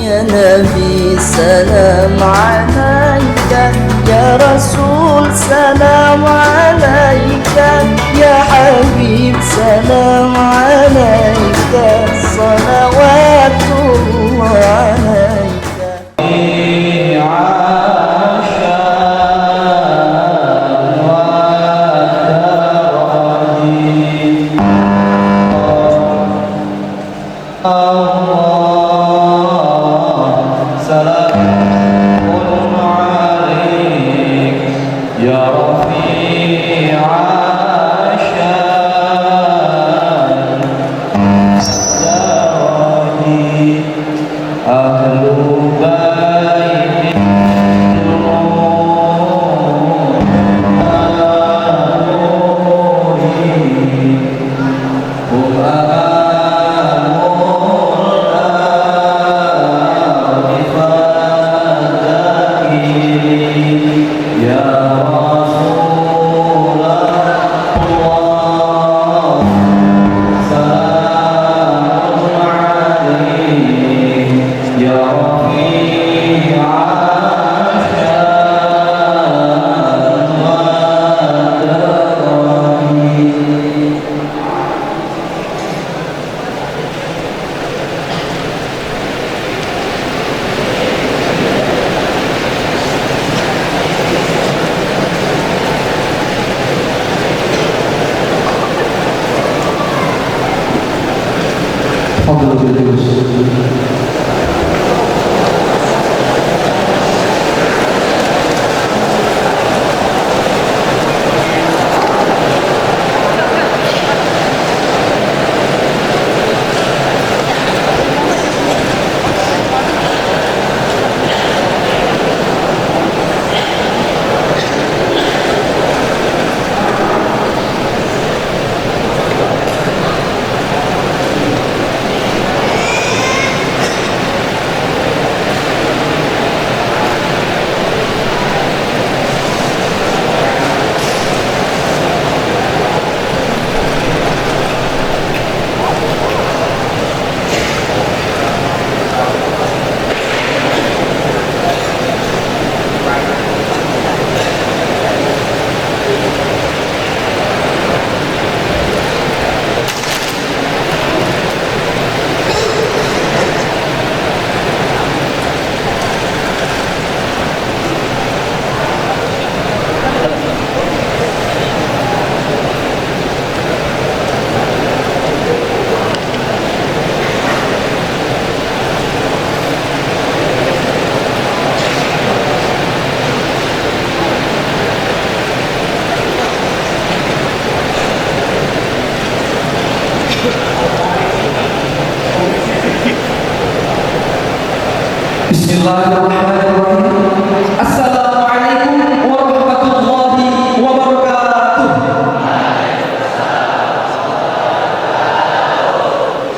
يا نبي سلام عليك، يا رسول سلام عليك، يا حبيب سلام عليك، صلوات الله عليك. Bismillahirrahmanirrahim. Assalamualaikum warahmatullahi wabarakatuh.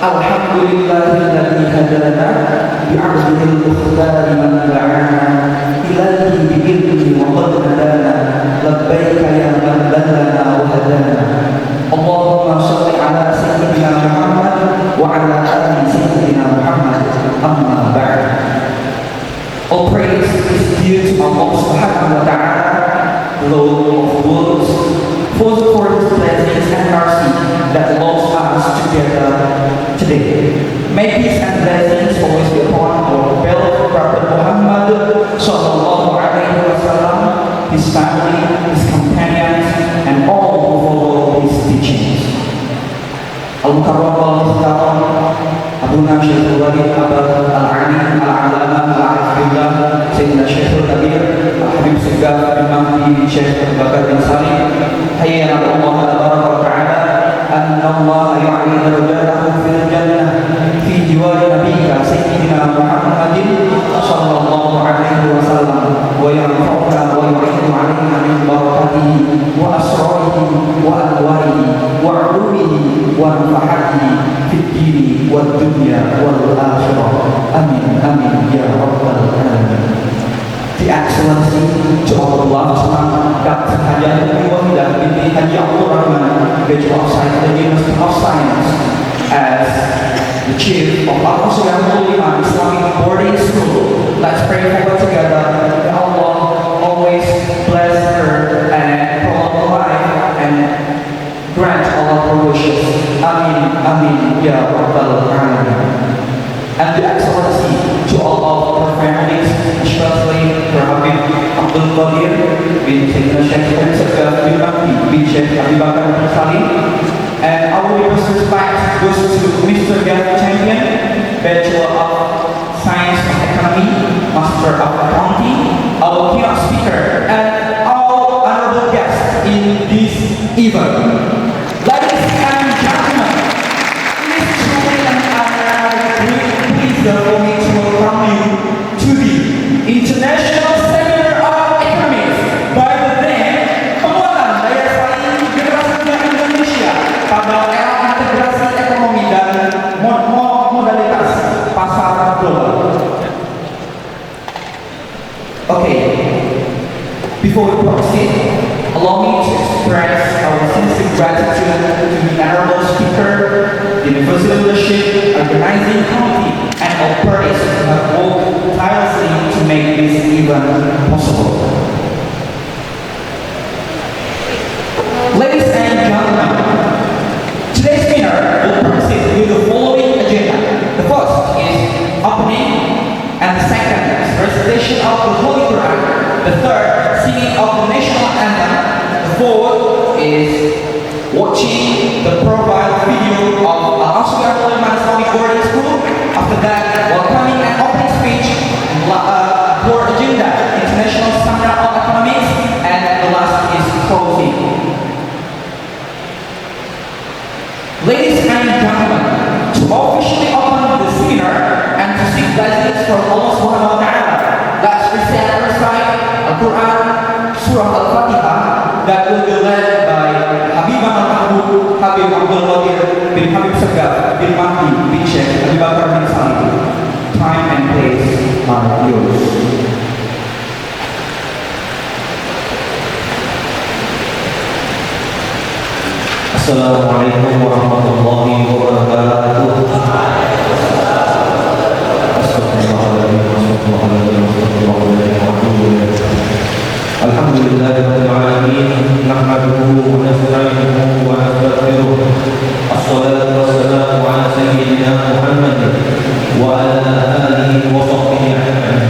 Alhamdulillahilladzi hadana bi'abdihil mukhtari man da'ana ilahi bi'ilmi wa qad hadana labbaika ya man ballana wa hadana. Allahumma shalli ala sayyidina Muhammad wa ala ali sayyidina Muhammad. Amma ba'd. All praise is due to Allah Subhanahu wa Ta'ala, Lord of worlds, for His blessings and mercy that loves us together today. May peace and blessings always be upon our beloved Prophet Muhammad Sallallahu Alaihi Wasallam, his family, his companions, and all who follow his teachings. Al-Mukarram al-Muhtaram Abuna Syekhul Walid Abad Al-Alim Al-Alama Al-Arifillah Sayyidina Syekhul Kabir Al-Habib Segaf bin Mahdi Syekh Abu Bakar bin Salim Hayyana Allah Tabaraka wa Ta'ala Anna Allah yu'ali darajatahu fil jannah fi jiwari nabiyika Sayyidina Muhammadin Sallallahu Alaihi Wasallam wa yanfa'una wa yu'inu alaina min barakatihi wa asrarihi wa anwarihi wa ulumihi wa nafahatihi fid dini wad dunya wal akhirah. Amin amin ya rabbal alamin. The Excellency to Allah Dr. Haji Wahidah binti Haji Abdul Rahman, Bachelor of Science at the University of Science, as the Chief of Al-Qasiyah Islamic Boarding pray for her together. May Allah always bless her and prolong her life and grant all of her wishes. Amin, amin, ya Rabbal Alamin. And the excellency to all of her families, especially her Habib Abdul Qadir bin Sayyidina Sheikh Abdul bin Bakti bin Sheikh Abu Bakar bin Salim. And our deepest respect goes to Mr. Gavin Champion, Bachelor of Science and Economy, Master of Accounting, our keynote speaker, and all honorable guests in this event. Ladies and gentlemen, it is truly an honor and a great pleasure for me to welcome you to the International Seminar of Economics by the theme Penguatan Daya Saing Generasi Muda Indonesia pada era integrasi ekonomi dan modalitas pasar global. Okay, before we proceed, allow me to express our sincere gratitude to the honorable speaker, the university leadership, organizing committee, and all parties who have worked tirelessly to make this event possible. Ladies and gentlemen, today's seminar will proceed with the following agenda. The first is opening, and the second is recitation of the Holy Quran. The third, singing of the national anthem. The fourth is watching the profile video of Al-Asghar Sulaiman Islamic Boarding School. After that, welcoming and opening speech, board agenda, International Seminar of Economics, and the last is closing. Ladies and gentlemen, to officially open the seminar and to seek blessings from Allah Subhanahu wa Ta'ala, let's recite and recite Al-Quran, Surah Al-Fatihah, that will be led by Habib Al-Mahmud, Habib Abdul Qadir bin Habib Segaf bin Mahdi bin Sheikh Abu Bakar bin Salim. Time and place are yours. Assalamualaikum warahmatullahi wabarakatuh. Alhamdulillahirabbil alamin, nahmaduhu wa nasta'inuhu wa nastaghfiruh. Assalatu wassalamu ala sayyidina Muhammad wa ala alihi wa sahbihi ajma'in.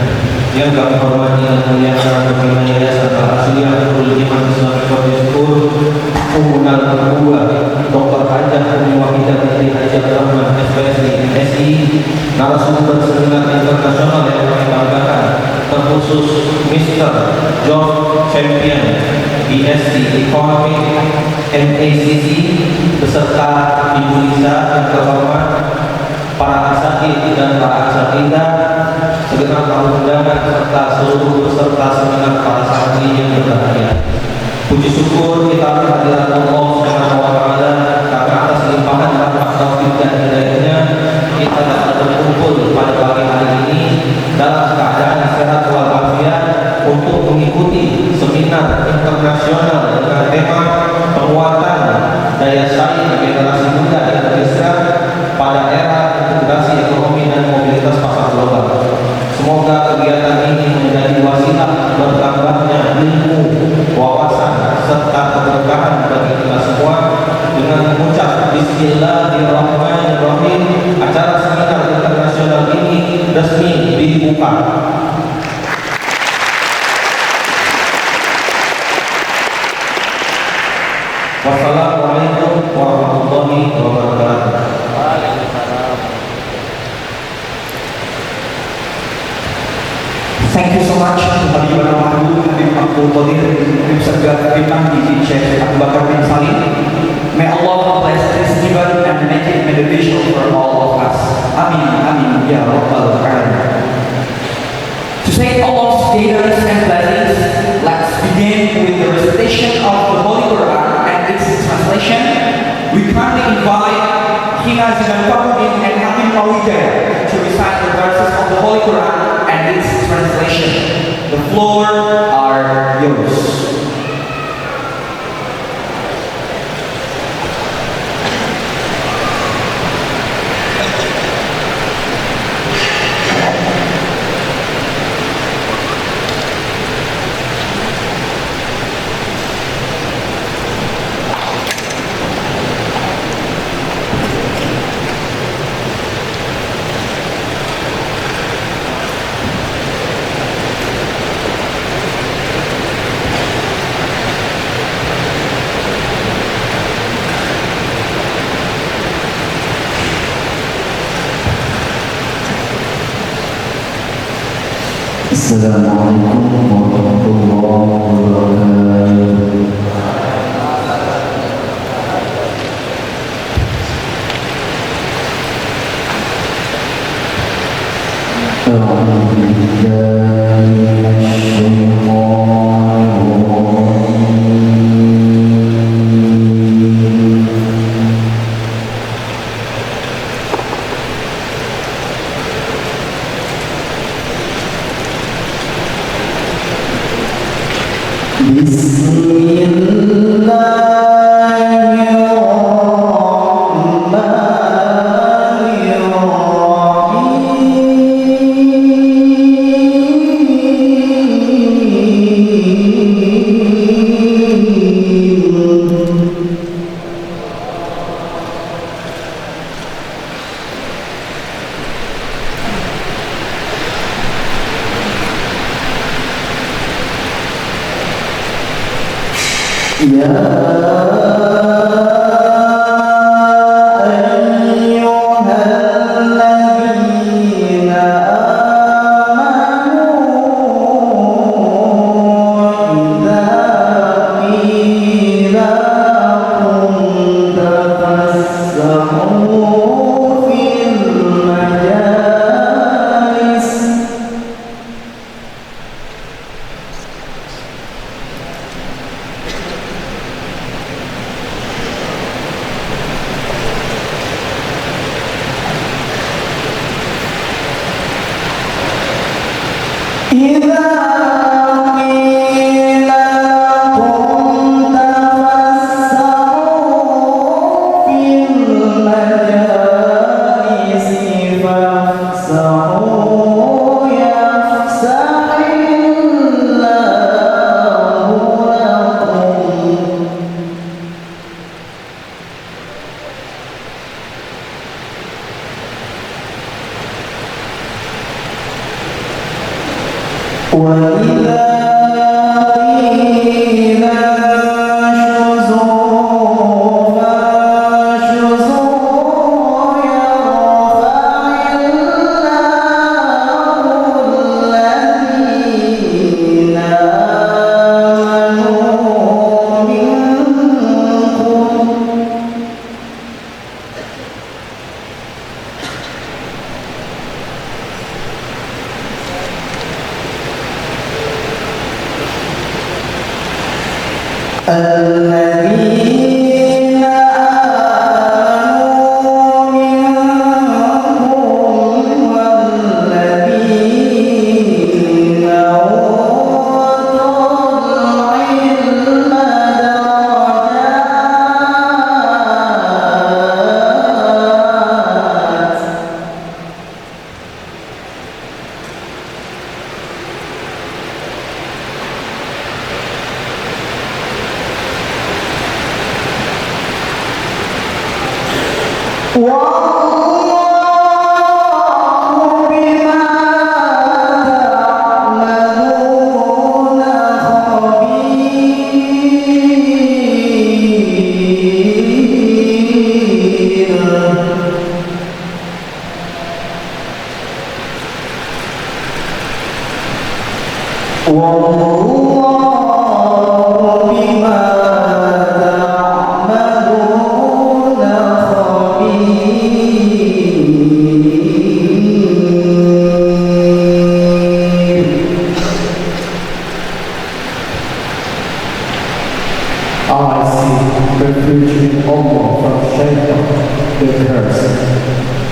Yang kami hormati dan muliakan Pimpinan Yayasan Al-Asliyah Nurul Iman Islamic Boarding School, Ummul Kedua Dr. Hajah Umi Wahidah binti Hajah Rahman SPSI MSI, narasumber seminar internasional yang kami banggakan, terkhusus Mr. George Champion BSc Economic MACC, beserta Ibu Lisa yang terhormat, para asatidz dan para asatidzah, segenap tamu undangan serta seluruh peserta seminar para santri yang berbahagia. Puji syukur kita kehadirat Allah Subhanahu wa Ta'ala karena atas limpahan rahmat taufik dan hidayahnya kita dapat berkumpul pada pagi hari ini dalam keadaan sehat walafiat untuk mengikuti seminar internasional dengan tema penguatan daya saing generasi muda Indonesia pada era integrasi ekonomi dan mobilitas pasar global. Semoga kegiatan ini menjadi wasilah bertambahnya ilmu, wawasan, serta keberkahan bagi kita semua. Dengan mengucap Bismillahirrahmanirrahim, acara seminar internasional ini resmi dibuka. Wassalamualaikum warahmatullahi wabarakatuh. Thank you so much to Habib Al-Mahmud, Habib Abdul Qadir, Habib Segaf bin Mahdi bin Sheikh Abu Bakar bin Salim. May Allah bless this event and make it beneficial for all of us. Amin, amin, ya Rabbal Alamin. To say Allah's guidance and blessings, let's begin with the recitation of the Holy Quran and its translation. We kindly invite Hina Zidan Farudin and Habib Mawidah to recite the verses of the Holy Quran and its translation. The floor are yours. Assalamualaikum warahmatullahi wabarakatuh. أعوذ بالله من الشيطان الرجيم. بسم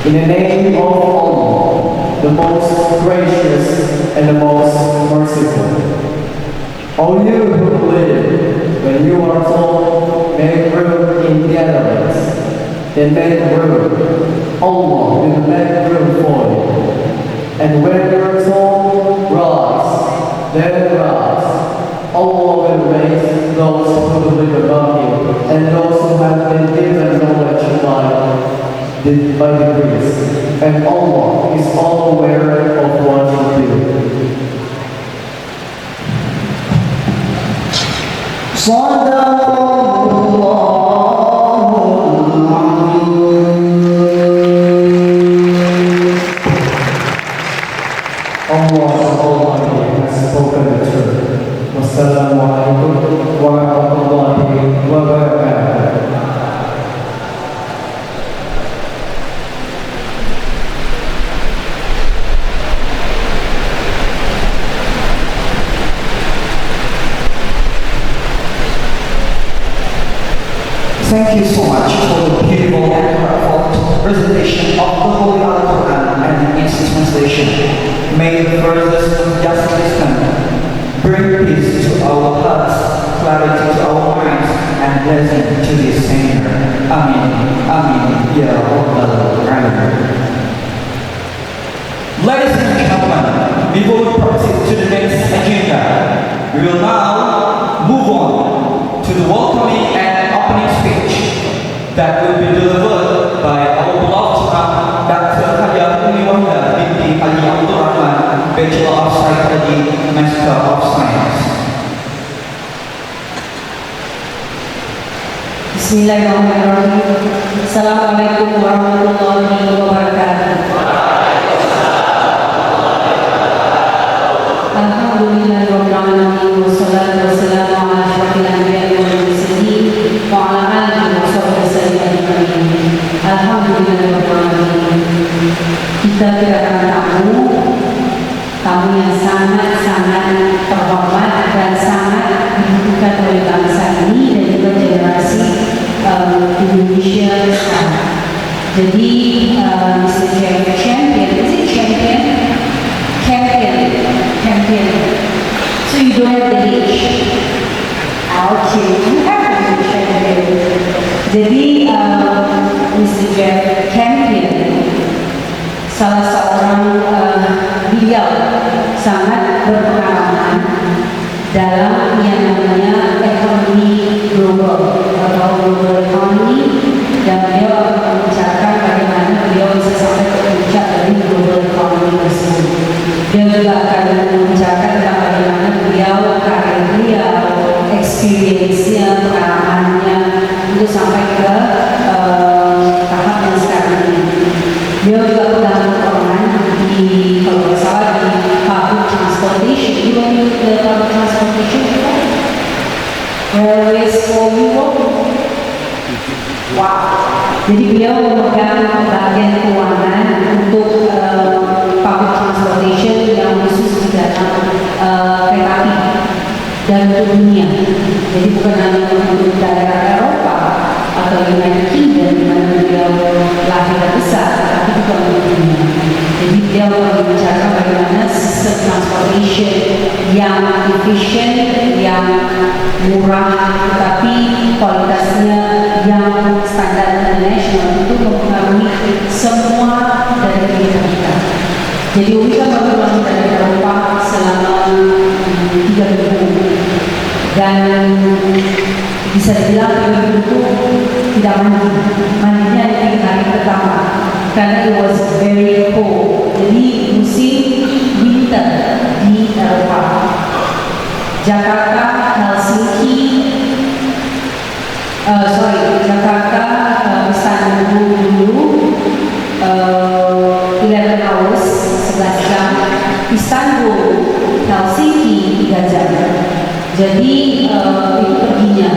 In the name of Allah, the most gracious and the most merciful. O you who believe, when you are told, make room in gatherings, then make room. Allah will make room for you. And when you are told, rise, then rise. Allah will raise those who believe above you, and those who have been given knowledge by degrees. And Allah is all aware of what you do. Allah Almighty has spoken the truth. Wassalamualaikum warahmatullahi wabarakatuh. Thank you so much for the beautiful and heartfelt presentation of the Holy Al-Quran and its translation. May the verses of just wisdom bring peace to our hearts, clarity to our minds, and blessing to this singer. Amin. Amin. Ya Rabbal Alamin. Ladies and gentlemen, before we proceed to the next agenda, we will now move on to the welcoming and opening speech that will be delivered by our beloved Dr. Hadia Umi Wahida binti Haji Abdul Rahman, Bachelor of Psychology, Master of Science. Bismillahirrahmanirrahim. Assalamualaikum warahmatullahi wabarakatuh. Alhamdulillahirabbil alamin wassalatu wassalamu ala asyrofil anbiya'i wal mursalin wa ala alihi wa sahbihi ajma'in. Alhamdulillahirabbil alamin. Kita kedatangan tamu yang sangat-sangat terhormat dan sangat dibutuhkan oleh bangsa ini dan juga generasi Indonesia sekarang. Jadi Mr. Champion. So you don't have the age. Okay, you have the champion. Jadi Mr. Jeff Champion, salah seorang beliau sangat berpengalaman dalam yang namanya ekonomi global atau global economy, dan beliau akan membicarakan bagaimana beliau bisa sampai ke puncak dari global economy tersebut. Dia juga akan membicarakan tentang bagaimana karir beliau, experience-nya, pengalamannya untuk sampai ke tahap yang sekarang ini. Beliau juga pernah berperan di, kalau tidak salah, di public transportation. You want to the public transportation? Railways for Europe. Wow. Jadi beliau memegang bagian keuangan untuk public transportation yang khusus di dalam kereta api dan untuk dunia. Jadi bukan hanya untuk daerah Eropa atau United Kingdom di mana beliau lahir dan besar, tapi juga untuk dunia. Jadi dia membicarakan bagaimana sistem transportation yang efisien, yang murah, tetapi kualitasnya yang standar internasional itu mempengaruhi semua dari kehidupan kita. Jadi kita baru pulang dari Eropa selama 3 minggu dan bisa dibilang 3 minggu itu tidak mandinya di hari pertama karena it was very cold. Jadi musim winter di Eropa. Jakarta, Helsinki, Jakarta, Istanbul dulu 11 hours, 11 jam. Istanbul, Helsinki 3 jam. Jadi itu perginya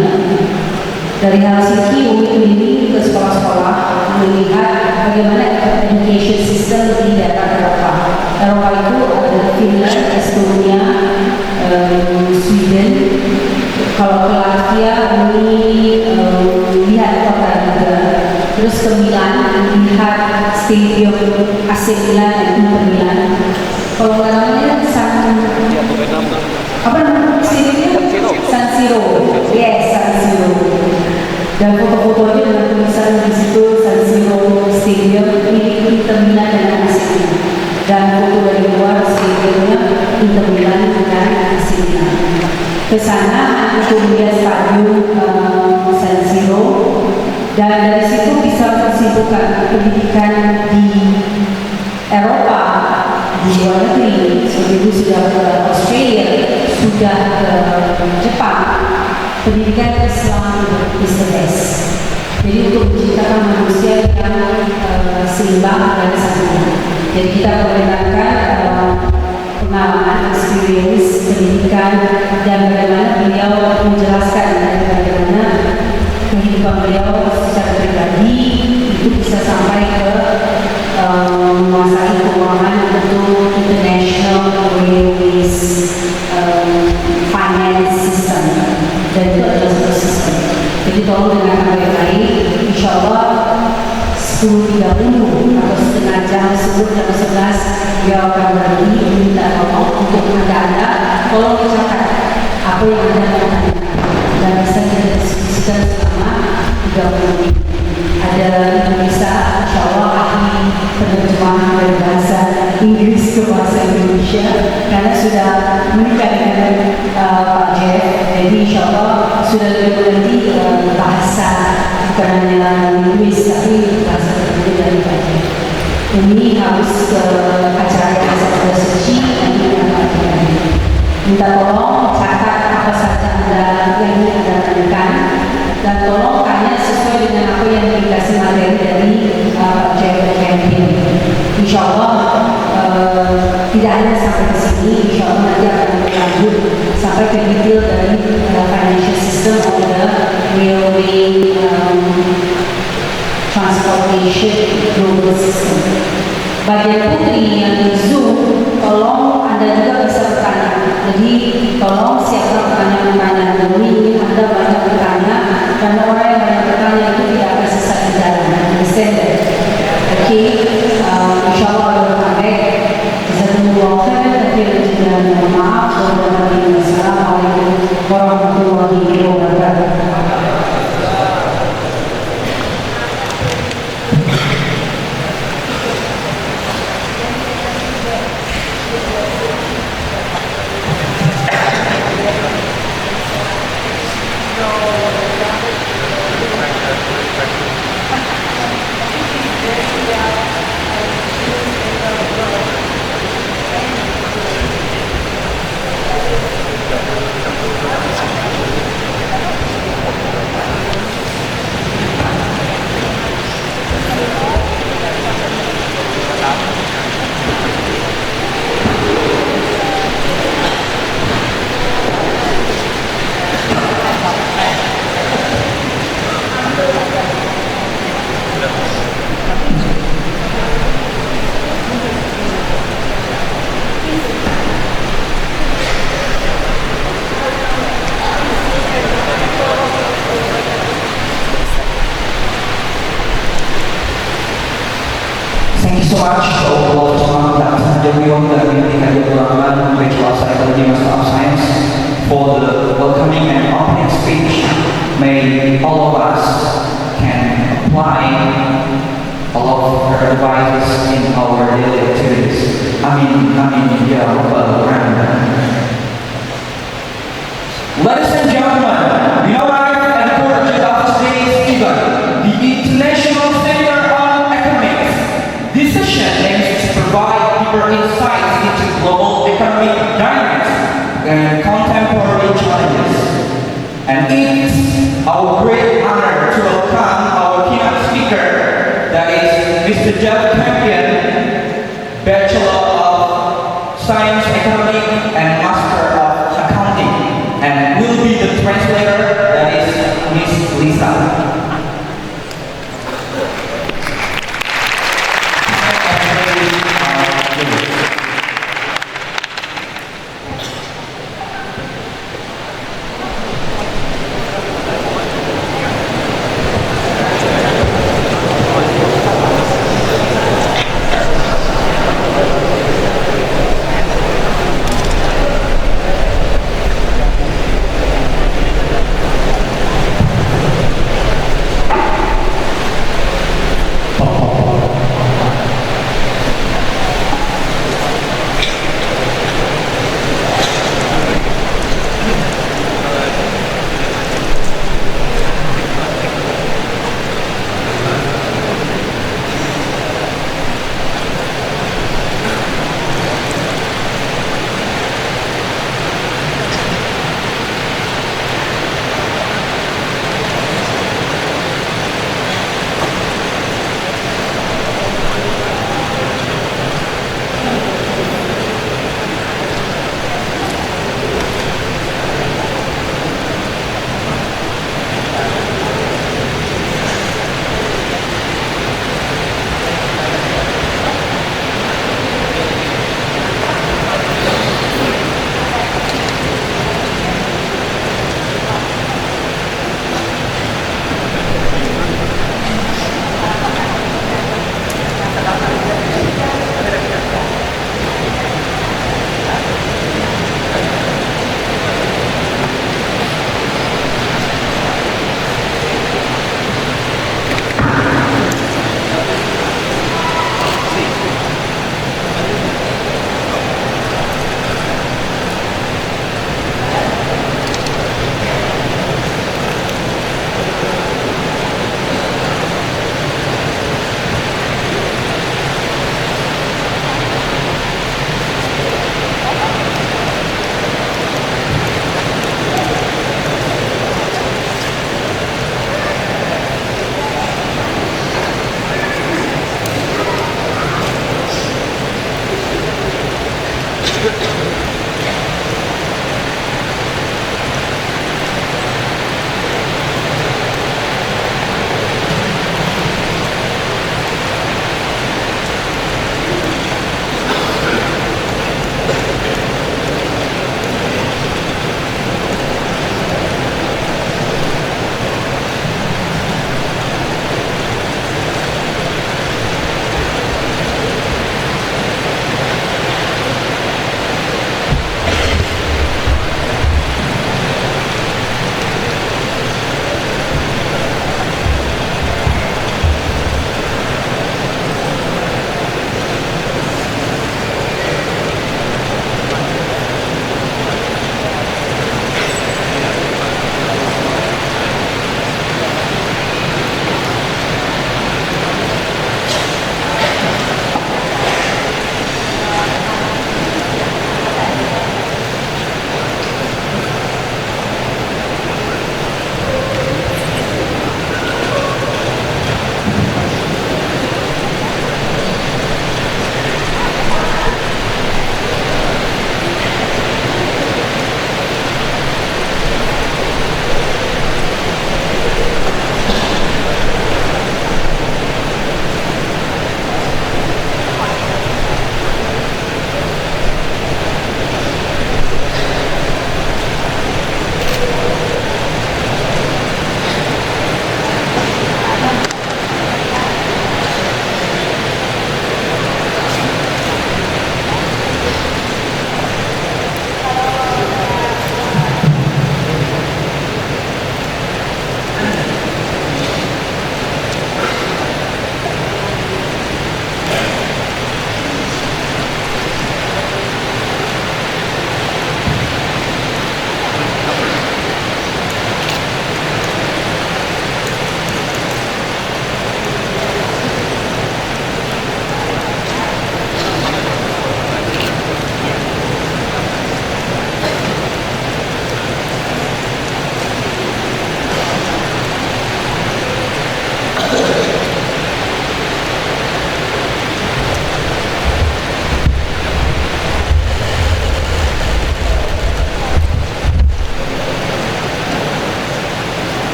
dari Helsinki ini ke sekolah-sekolah melihat bagaimana education system di daerah Eropa. Eropa itu ada Finland, Estonia, Sweden. Kalau ke Latvia ini lihat kota juga. Terus ke Milan lihat stadium AC Milan dan Inter Milan. Kalau namanya San Siro. Yes, San Siro. Dan foto-fotonya dengan tulisan di situ San Siro Stadium ini Inter Milan dan AC Milan. Dan foto dari luar stadiumnya Inter Milan dan AC Milan. Ke sana untuk melihat stadium San Siro, dan dari situ bisa menyimpulkan pendidikan di Eropa, di luar negeri. Seperti sudah ke Australia, sudah ke Jepang. Pendidikan Islam is the best. Jadi untuk menciptakan manusia yang seimbang dan sempurna. Jadi kita perkenalkan 10.30 atau setengah jam sebelum jam 11 dia akan berhenti minta tolong untuk anda tolong dicatat apa yang anda mau tanyakan dan bisa kita diskusikan selama 30 menit. Ada bisa insyaallah ahli penerjemahan dari bahasa Inggris ke bahasa Indonesia karena sudah menikah dengan Pak Jeff, jadi insyaallah sudah lebih mengerti bahasa bukan hanya linguis tapi bahasa Indonesia dari Pak Jeff. Ini harus ke acara yang saya suci nanti akan minta tolong catat apa saja yang ingin anda tanyakan dan tolong tanya sesuai dengan apa yang dikasih materi dari Pak Jeff Campaign. Insyaallah tidak hanya sampai ke sini, insyaallah nanti akan berlanjut sampai ke detail dari financial system of the railway transportation global system. Bagian putri yang di Zoom, tolong anda juga bisa bertanya. Jadi tolong siapkan pertanyaan-pertanyaan dulu. Ini anda banyak bertanya karena orang yang banyak bertanya itu tidak akan sesat di jalan. Understand that? Oke, insyaallah berbaik. Jazakumullah khairan dan mohon maaf. Wassalamualaikum warahmatullahi wabarakatuh. Thank you so much to all of Dr. Sanjay dan Binti Ruangan Bachelor of Psychology Master of Science for the welcoming and opening speech. May all of us can apply all of her advices in our daily activities. Amin, amin, ya rabbal alamin. Ladies and gentlemen, we arrive at the origin of today's event, the International Center on Economics. This session aims to provide deeper insights into global economic dynamics and contemporary challenges. And it's our great honor to welcome our keynote speaker, that is Mr. Jeff Campion, Bachelor of Science, Economic, and Master of Accounting, and will be the translator, that is Miss Lisa.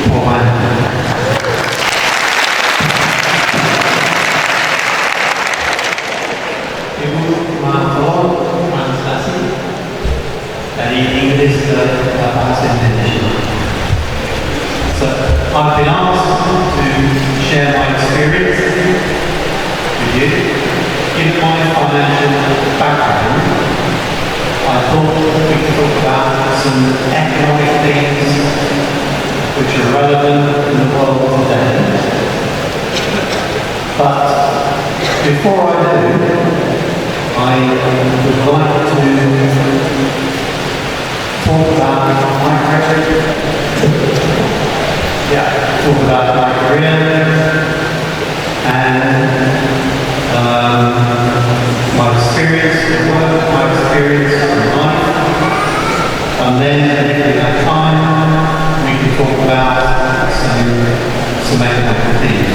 Tuhan. Ibu maaf translasi dari Inggris ke bahasa Indonesia. So I've been asked to share my experience with you. Given my financial background, I thought we could talk about some economic things which are relevant in the world today. But before I do, I would like to talk about my career. Talk about my career and my experience at work, my experience in life, and then if we have time, we can talk about some economic things.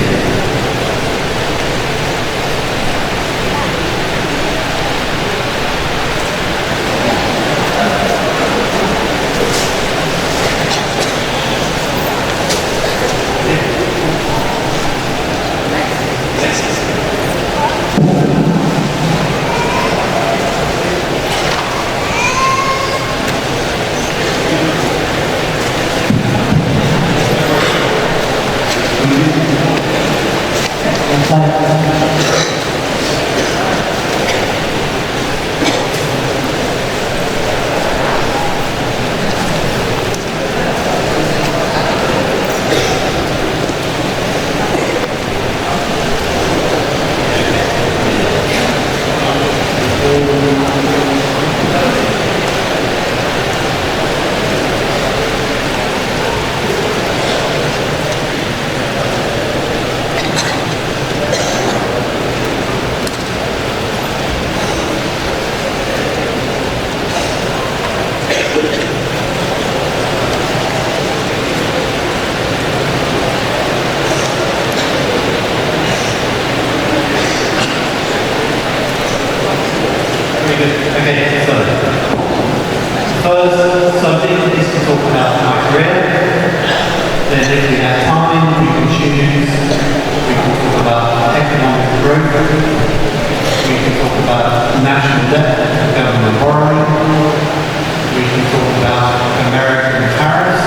Okay, so first subject is to talk about my career. Then if we have time, we can choose. We can talk about economic growth. We can talk about national debt, government borrowing. We can talk about American tariffs.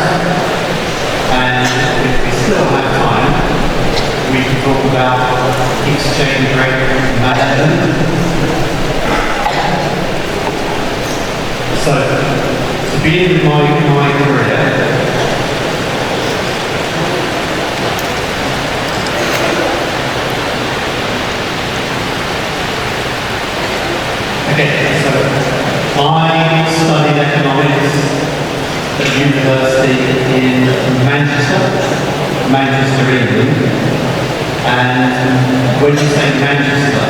And if we still have time, we can talk about exchange rate management. So, to begin with my career, so I studied economics at university in Manchester, England, and when you say Manchester,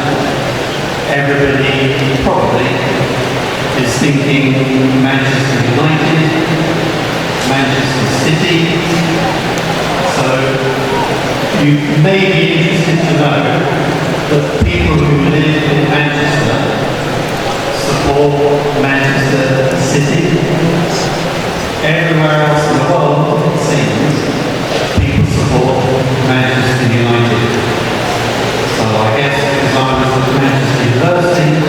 everybody probably is thinking Manchester United, Manchester City. So you may be interested to know that people who live in Manchester support Manchester City. Everywhere else in the world, it seems, people support Manchester United. So I guess because I was at Manchester University,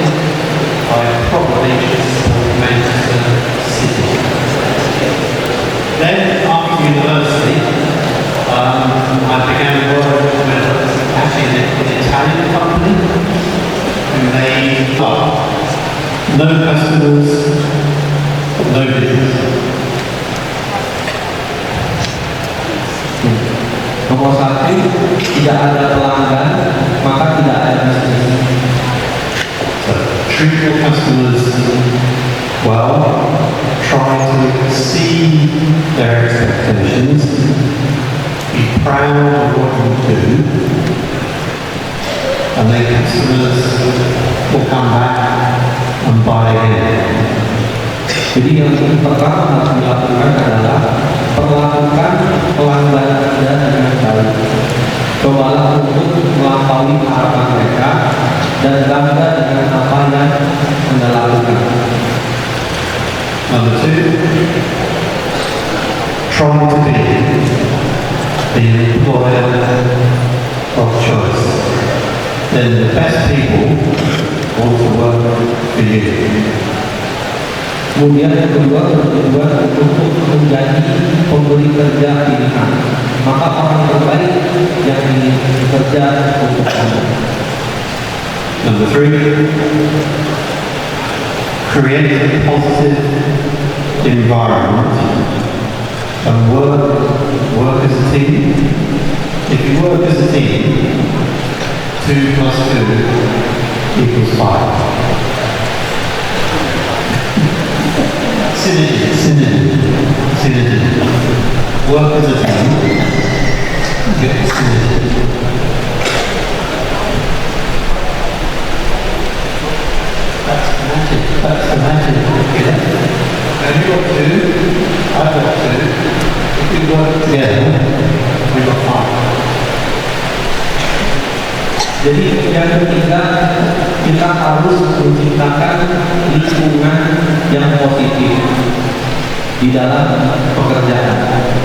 I probably should support Manchester City. Then, after university, I began work with actually an Italian company who made no customers, no business. Nomor satu, tidak ada pelanggan, maka tidak ada bisnis. Treat your customers well, try to exceed their expectations, be proud of what you do, and then customers will come back and buy again. Jadi yang pertama harus dilakukan adalah perlakukan pelanggan Anda dengan baik. Cobalah untuk melampaui harapan mereka dan bangga dengan apa yang Anda lakukan. Number two, try to be Kemudian yang kedua bertujuan untuk menjadi pemberi kerja pilihan. Maka orang terbaik yang bekerja untuk Anda. Number 3, create a positive environment and work as a team. If you work as a team, 2 plus 2 equals 5. Synergy. Work as a team, get synergy. That's the magic. Yeah? And you've got 2, I've got 2. If we work together, we've got 5. Jadi yang ketiga, kita harus menciptakan lingkungan yang positif di dalam pekerjaan.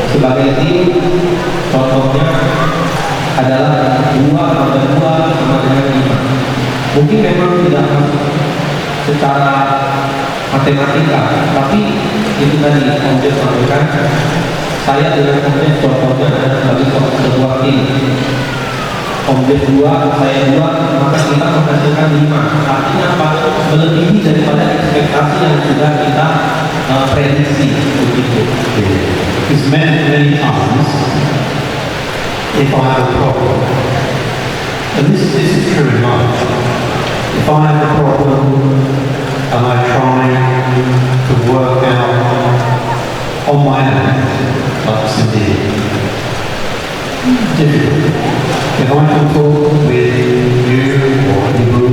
Sebagai tim, contohnya adalah 2 tambah 2 sama dengan 5. Mungkin memang tidak secara matematika, tapi itu tadi Om Jeff sampaikan, saya dengan Om Jeff contohnya adalah sebagai sebuah tim. Om Jeff 2, saya 2, maka kita menghasilkan 5. Artinya apa? Melebihi daripada ekspektasi yang sudah kita prediksi begitu. Because many times, if I have a problem, and this is true in life, if I have a problem and I try to work out on my own, like Cindy, difficult. If I can talk with you or you,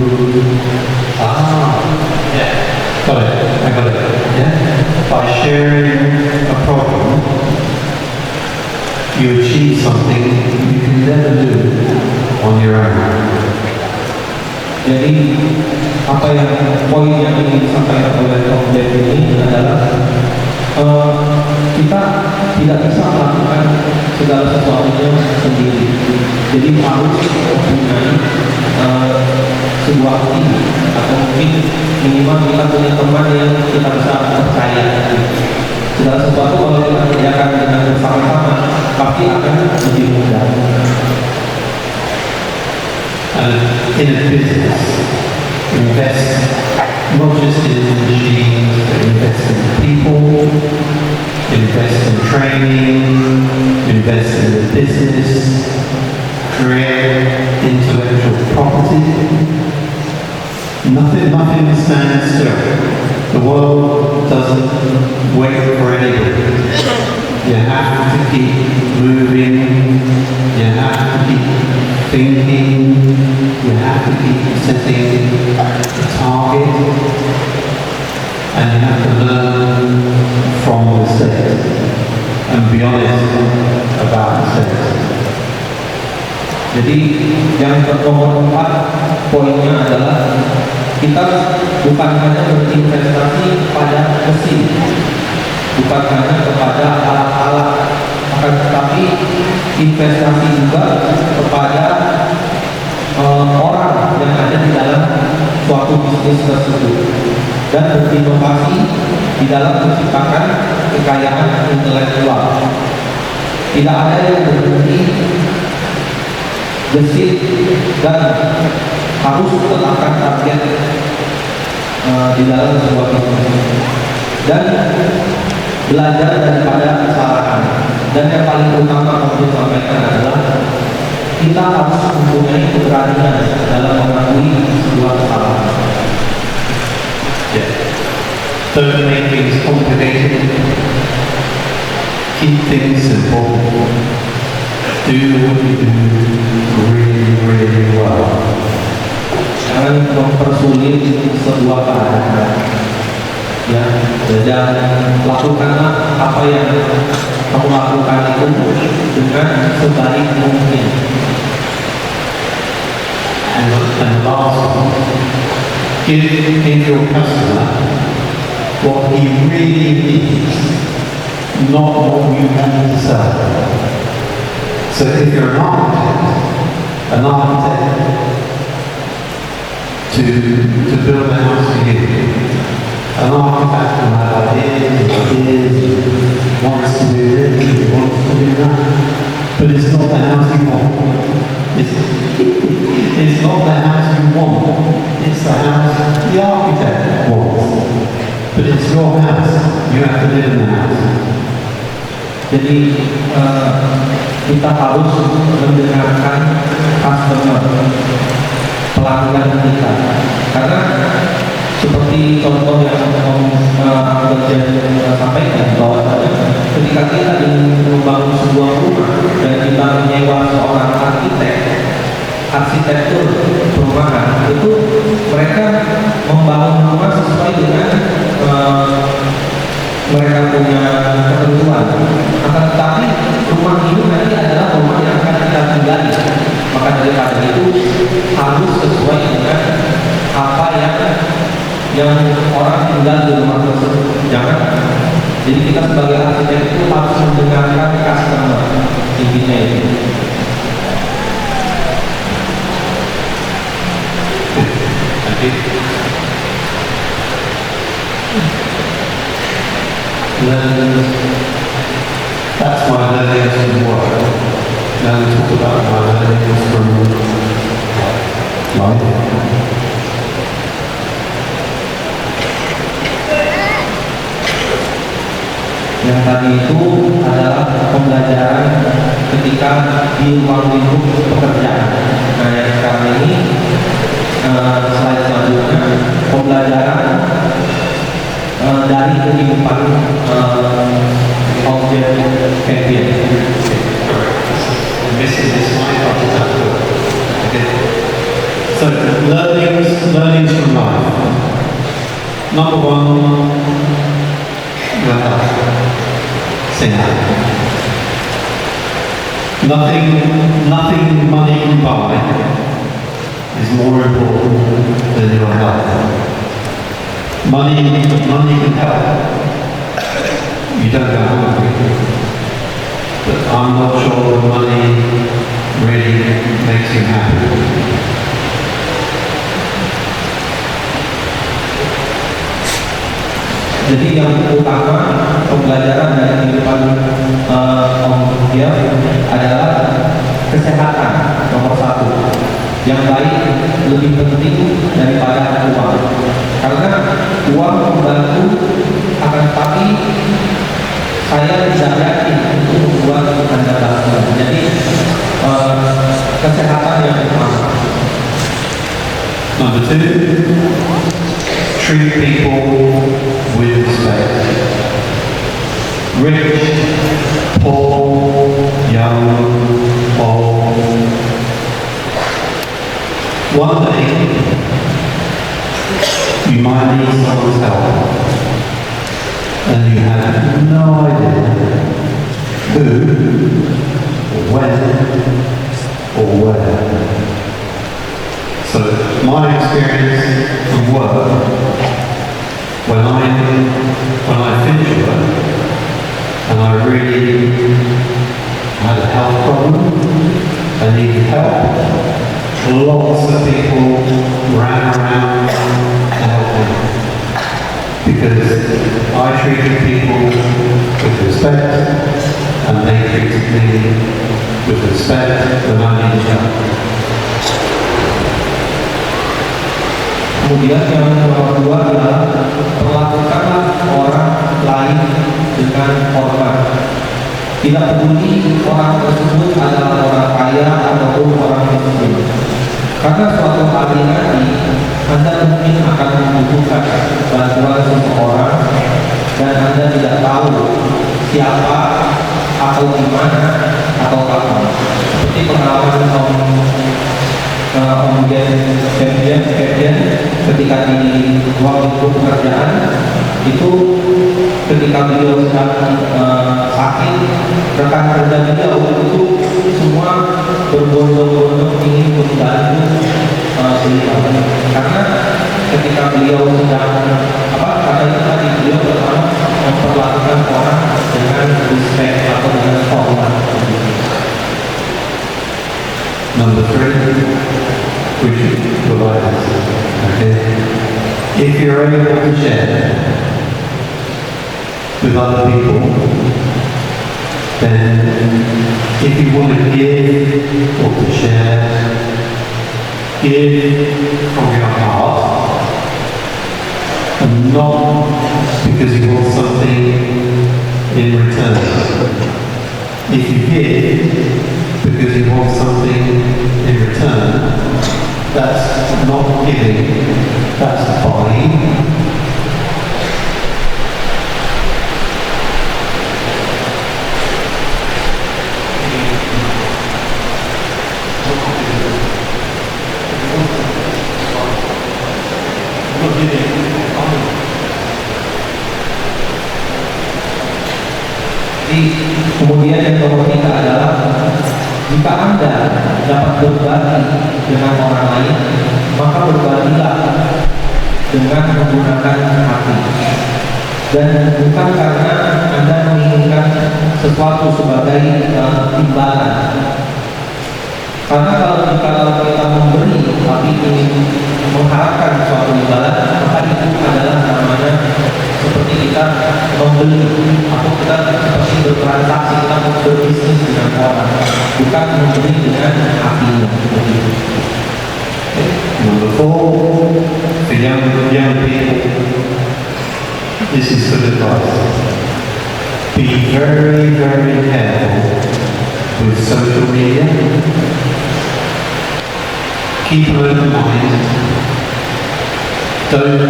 yeah, got it, I got it, yeah. By sharing a problem, you achieve something you can never do on your own. Jadi apa yang poin yang ingin disampaikan oleh Om Jeff ini adalah kita tidak bisa melakukan segala sesuatunya sendiri. Jadi harus mempunyai sebuah tim atau mungkin minimal kita punya teman yang kita bisa percaya. Segala sesuatu kalau kita kerjakan dengan bersama-sama pasti akan lebih mudah. In a business, invest not just in machines, but invest in people, invest in training, invest in the business, create intellectual property. Nothing stands still. The world doesn't wait for anybody. You have to keep moving, you have to keep thinking, you have to keep setting a target, and you have to learn from mistakes and be honest about mistakes. Jadi yang nomor 4 poinnya adalah kita bukan hanya berinvestasi pada mesin, bukan hanya kepada alat-alat, akan tetapi investasi juga kepada orang yang ada di dalam suatu bisnis tersebut dan berinovasi di dalam menciptakan kekayaan intelektual. Tidak ada yang berhenti gesit dan harus tetapkan target di dalam sebuah bisnis dan belajar daripada kesalahan. Dan yang paling utama untuk sampaikan adalah kita harus mempunyai keberanian dalam mengakui sebuah kesalahan. Yeah. Don't make things complicated. Keep things simple. Do what you do really well. Jangan mempersulit sebuah keadaan. Ya, dan lakukanlah apa yang kamu lakukan itu dengan sebaik mungkin. And last one, give your customer what he really needs, not what you want to sell. So if you're an architect to build a house for you, An architect can have ideas, wants to do this, wants to do that, but it's not the house you want. It's not the house you want, it's the house the architect wants. But it's your house, you have to live in the house. Jadi kita harus mendengarkan customer, pelanggan kita, karena seperti contoh yang sampaikan bahwa ketika kita ingin membangun sebuah rumah dan kita menyewa seorang arsitektur perumahan, itu mereka membangun rumah sesuai dengan mereka punya ketentuan. Akan tetapi rumah ini nanti adalah rumah yang akan kita tinggali, maka daripada itu harus sesuai dengan apa yang orang tinggal di rumah tersebut. Jangan. Jadi kita sebagai arsitek itu harus mendengarkan customer, intinya itu. That's my learnings from work. Now we talk about my learnings from life. Yang tadi itu adalah pembelajaran ketika di ruang lingkup pekerjaan. Nah, yang sekarang ini slide selanjutnya pembelajaran dari kehidupan objek Kevin. Missing this slide, I'll just have to. Okay. So learnings from life. Number one, sinner. Nothing money can buy is more important than your health. Money can help. You don't go hungry. But I'm not sure the money really makes you happy. Jadi yang utama pembelajaran dari kehidupan Om Jeff adalah kesehatan nomor satu. Yang baik lebih penting daripada uang. Karena uang membantu, akan tetapi saya tidak yakin untuk membuat Anda bahagia. Jadi kesehatan yang utama. Number two, treat people with respect. Rich, poor, young, old. One day, you might need someone's help, and you have no idea who, or when, or where. So my experience from work, when I finish work and I really had a health problem, I needed help, lots of people ran around to help me because I treated people with respect and they treated me with respect when I needed help. Kemudian yang nomor dua adalah perlakukanlah orang lain dengan hormat. Tidak peduli orang tersebut adalah orang kaya ataupun orang miskin. Karena suatu hari nanti Anda mungkin akan membutuhkan bantuan seseorang dan Anda tidak tahu siapa atau di mana atau kapan. Seperti pengalaman Om Kevin ketika di ruang lingkup pekerjaan itu, ketika beliau sedang sakit, rekan kerja beliau itu semua berbondong-bondong ingin membantu beliau, karena ketika beliau sedang karena itu tadi beliau pertama memperlakukan orang dengan respect atau dengan hormat. Number three, we should provide. Okay. if you're able to share with other people, then if you want to give or to share, give from your heart and not because you want something in return. If you give because you want something in return, that's not giving, that's buying. Kemudian yang nomor 3 adalah jika Anda dapat berbagi dengan orang lain, maka berbagilah dengan menggunakan hati, dan bukan karena Anda menginginkan sesuatu sebagai imbalan. Karena kalau kita memberi tapi ingin mengharapkan suatu imbalan, maka itu adalah namanya seperti kita membeli atau kita seperti bertransaksi, kita berbisnis dengan orang, bukan membeli dengan hati. Number 4, for young people, this is good advice. Be very, very careful with social media. Keep an open mind. Don't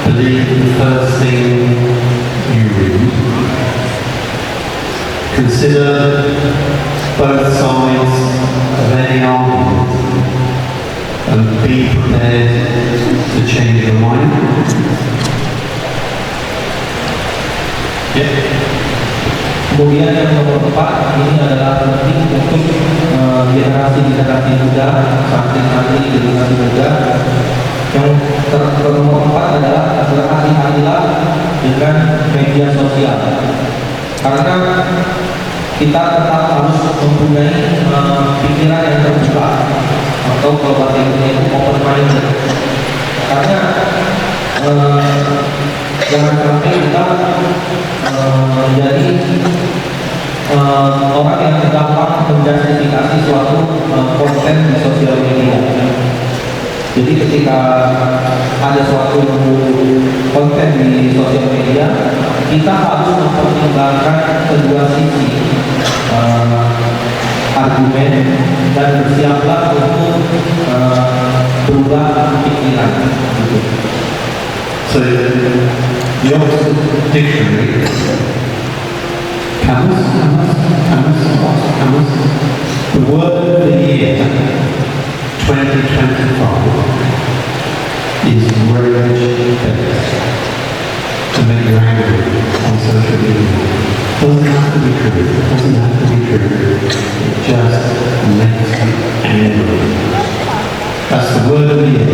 believe the first thing you read. Consider both sides of any argument and be prepared to change your mind. Kemudian yang nomor 4, ini adalah penting untuk generasi muda, santri-santri generasi muda. Yang nomor 4 adalah berhati-hatilah dengan media sosial, karena kita tetap harus mempunyai pikiran yang terbuka, atau kalau bahasa Indonesia itu open minded, karena jangan sampai kita menjadi orang yang gampang menjustifikasi suatu konten di sosial media. Jadi ketika ada suatu konten di sosial media, kita harus mempertimbangkan kedua sisi argumen dan bersiaplah untuk berubah pikiran. So, the Oxford Dictionary, Camus, the word of the year 2025 is rage-based. To make you angry on social media. Doesn't have to be true. It just makes you angry. That's the word of the year.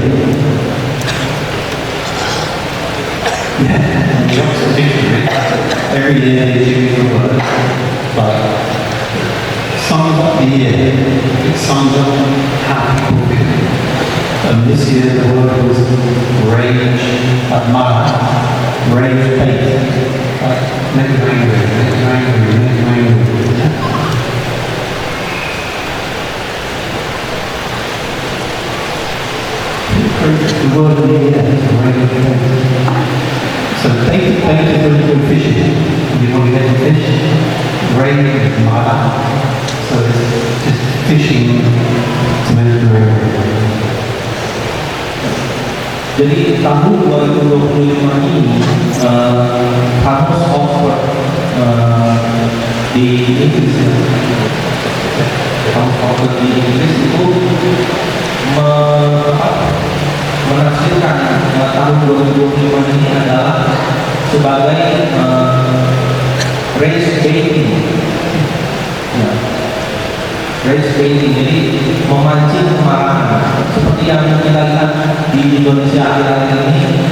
Yeah, in the Oxford Dictionary, every year they choose a word, but it sums up the year, it sums up how people feel. And this year the word was rage, rage-based, like make you angry. The word of the year is rage-based. So bait is when you go fishing, you want to get a fish, rain is mala, so it's just fishing to make it rain. Jadi tahun 2025 ini Kamus Oxford di Inggris, Kamus Oxford di Inggris itu menafsirkan tahun 2025 ini adalah sebagai race baiting. Race baiting, jadi memancing kemarahan, seperti yang kita lihat di Indonesia akhir-akhir ini.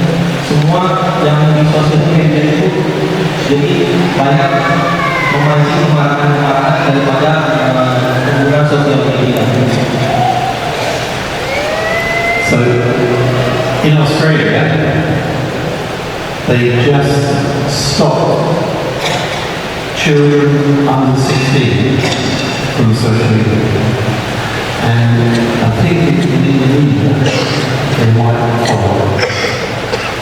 Semua yang di sosial media itu jadi banyak memancing kemarahan daripada pengguna sosial media. So in Australia, they just stopped children under 16 from social media. And I think in Indonesia they might follow.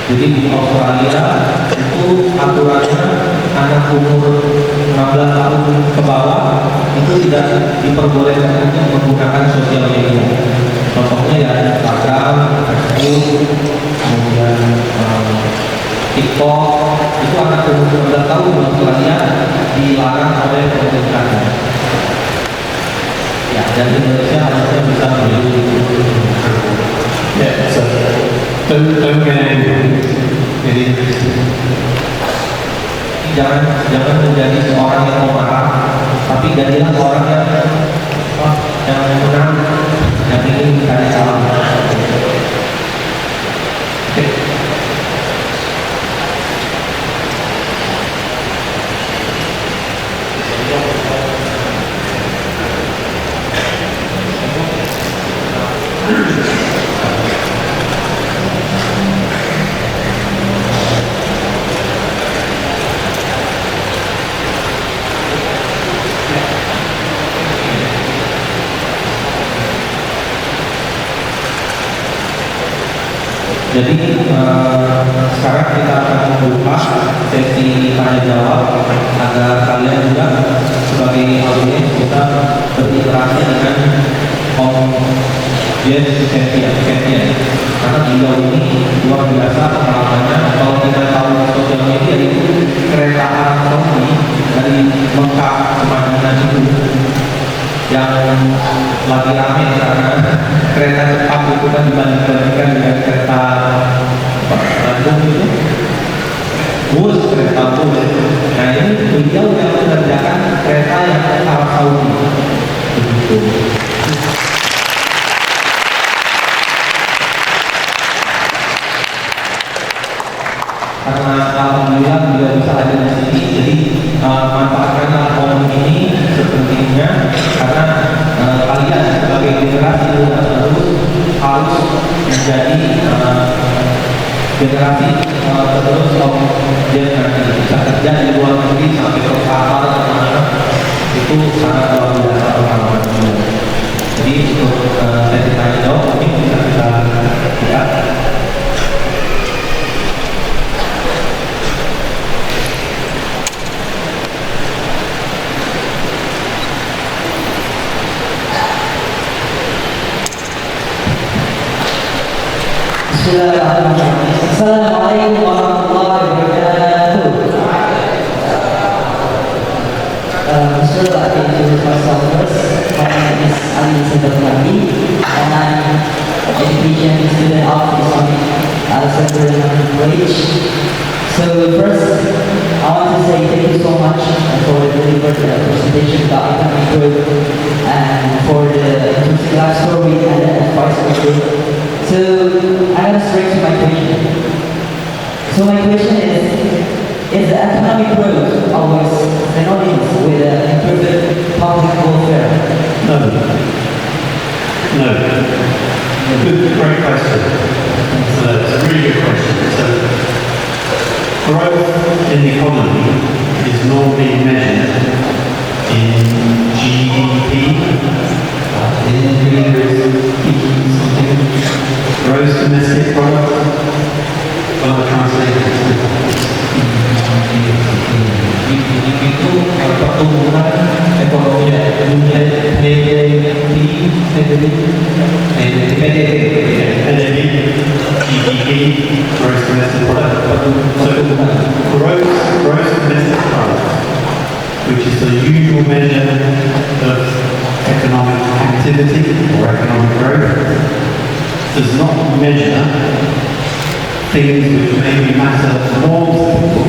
Jadi di Australia itu aturannya anak umur 16 tahun ke bawah itu tidak diperbolehkan untuk menggunakan sosial media. Contohnya ya Instagram, Facebook, kemudian TikTok. Itu anak umur 16 tahun di Australia dilarang oleh pemerintahnya. Ya, dan Indonesia harusnya bisa melindungi. Yeah, so don't get angry. Jangan menjadi seorang yang pemarah, tapi jadilah orang yang menang, yang ingin mencari salam. Jadi sekarang kita akan membuka sesi tanya jawab agar kalian juga sebagai audiens bisa berinteraksi dengan Om Jess Septian karena beliau ini luar biasa pengalamannya. Kalau kita tahu sosial media itu kereta Arab Saudi dari Mekah ke Madinah itu yang lagi rame karena kereta cepat itu kan dibandingkan dengan kereta Bandung itu bus, kereta bus. Nah ini beliau yang mengerjakan kereta yang Arab Saudi begitu. Karena alhamdulillah beliau bisa ada di sini, jadi manfaatkanlah momen ini sepentingnya karena kalian sebagai generasi terus harus menjadi generasi terus yang nanti bisa kerja di luar negeri sampai ke kapal itu sangat luar biasa pengalaman beliau. Jadi untuk sesi tanya jawab mungkin bisa kita lihat. Assalamualaikum warahmatullahi wabarakatuh. Bismillah, I introduce myself first. My name is Ali Sebastiani, and I'm an education student of Islamic Center College. So first, I want to say thank you so much for the delivered presentation about economic growth and for the interesting life story and the advice of growth. So I'm going to straight to my question. So my question is the economic growth always synonymous with improved public welfare? No. Great question. It's a really good question. So, growth in the economy is normally measured in GDP. Gross domestic product. Well, the translation. GDP itu pertumbuhan ekonomi dunia GDP, gross domestic product. So gross domestic product, which is the usual measure of economic activity or economic growth, does not measure things which maybe matter more to people,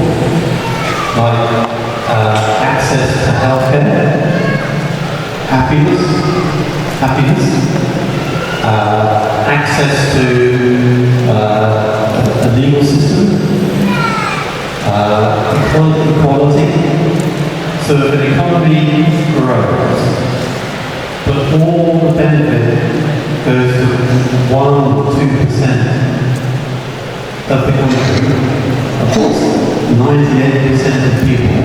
like access to healthcare, happiness, access to a legal system, equality. So if an economy grows, but all the benefit goes to 1 or 2%, of the country, of course, 98% of people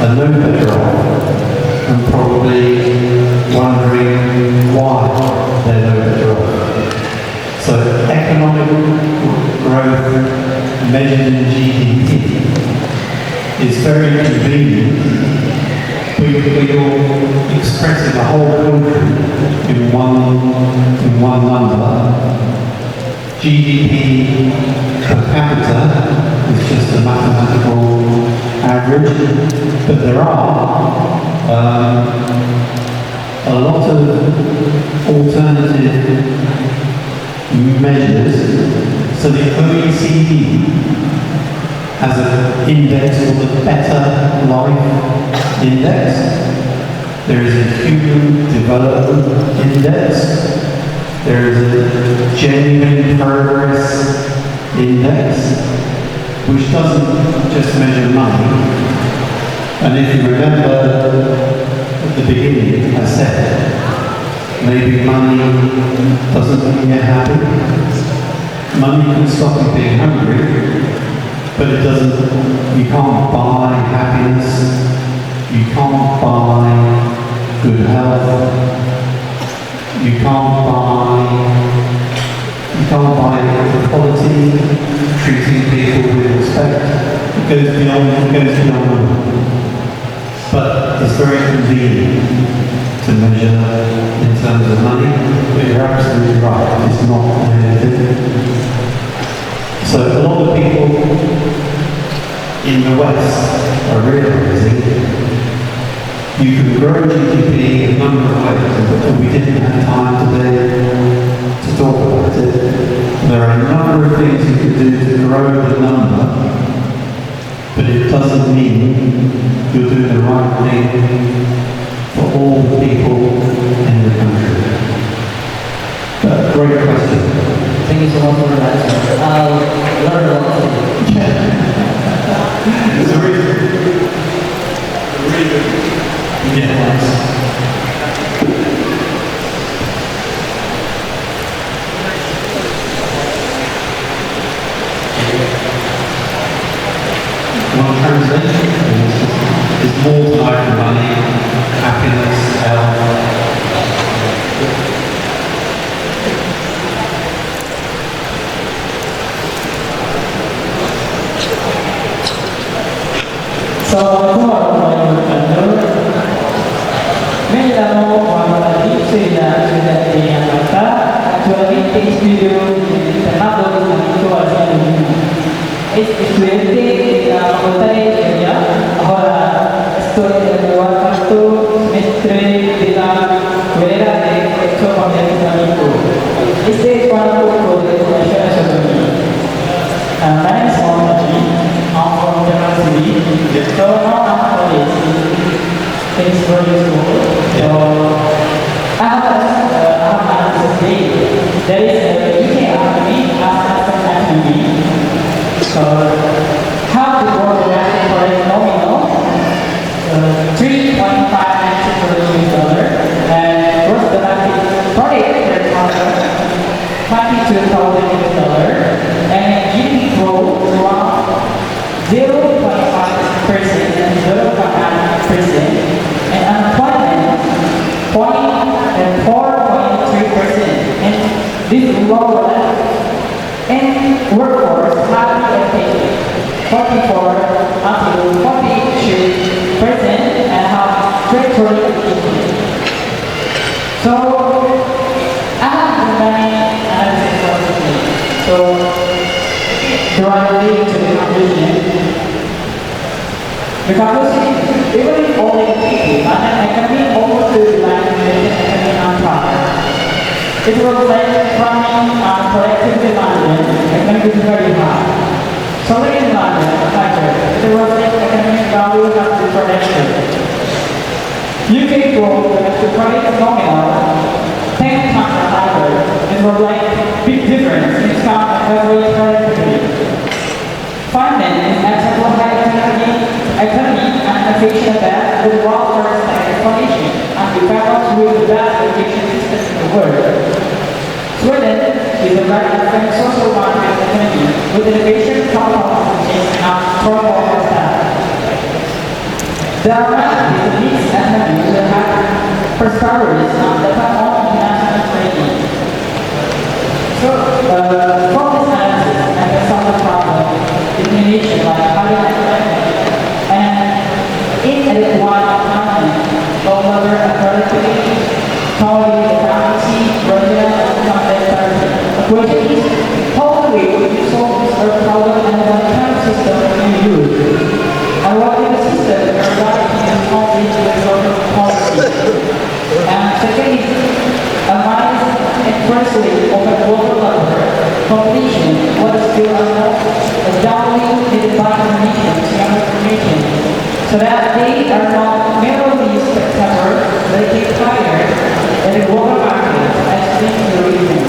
are no better off and probably wondering why they're no better off. So economic growth measured in GDP is very convenient. We're expressing the whole country in one number. GDP per capita is just a mathematical average, but there are a lot of alternative measures. So the OECD has an index called the Better Life Index. There is a Human Development Index. There is a Genuine Progress Index, which doesn't just measure money. And if you remember at the beginning, I said, maybe money doesn't make you happy. Money can stop you being hungry, but it doesn't, you can't buy happiness, you can't buy good health, you can't buy equality, treating people with respect. It goes beyond. But it's very convenient to measure in terms of money, but you're absolutely right, it's not anything. So a lot of people in the West are realizing you can grow GDP a number of ways, and we didn't have time today to talk about it. There are a number of things you can do to grow the number, but it doesn't mean you're doing the right thing for all the people in the country. But great question. Thank you so much for the answer. I'll learn a lot today. There's a reason. Yeah. One translation is more to life than money, happiness, health. Assalamualaikum warahmatullahi wabarakatuh. Menyamu Muhammad Ali sudah diangkat. Actualmente estudio internado di situasi ini. Estudiante di la facoltà di ingegneria. Ora sto nel quarto semestre della carrera di elettromagnetismo. Este es cuando puedo conocer a My name is Muhammad Ali. I'm from Japan City. So now I'm college. It's very useful. So I have an today. There is a UK Academy, Aston Academy. So how to work the math for a nominal? 3.5 $3 and what's the math project per contract? $22,000 and GDP growth around 0.5% and 0.9% and unemployment 4.3% and this is lower level and workforce highly educated 44 until 42% and have territory education. So I have many analysis processes. So directly to the conclusion. The conclusion, even if only people, London economy almost to the London economy on top. It was like running on productivity London, economy is very high. So in London, factor, it was like economic value of the production. UK growth domestic product nominal 10 times higher. It was like big difference in income and average productivity. Finance is acceptable high economy and inflation that with well-first explanation and the balance with the best education system in the world. Sweden is a very advanced social market economy with innovation, problem and formal style. The Army is a mixed ethnic that have prosperous that have all international training. So, for this analysis, I can solve the problem in nation like Parliament and in one economy, over a productivity, quality, efficiency, regional, and complementarity. The question is, how do we solve this problem and what kind of system can we use? And what kind of system are guiding and conflict with local policy? And second is, advise and firstly, over global level, completion, what is still unknown, the downlink needed by information, so that they are not merely spectacular, they take higher in the global market as things the reason.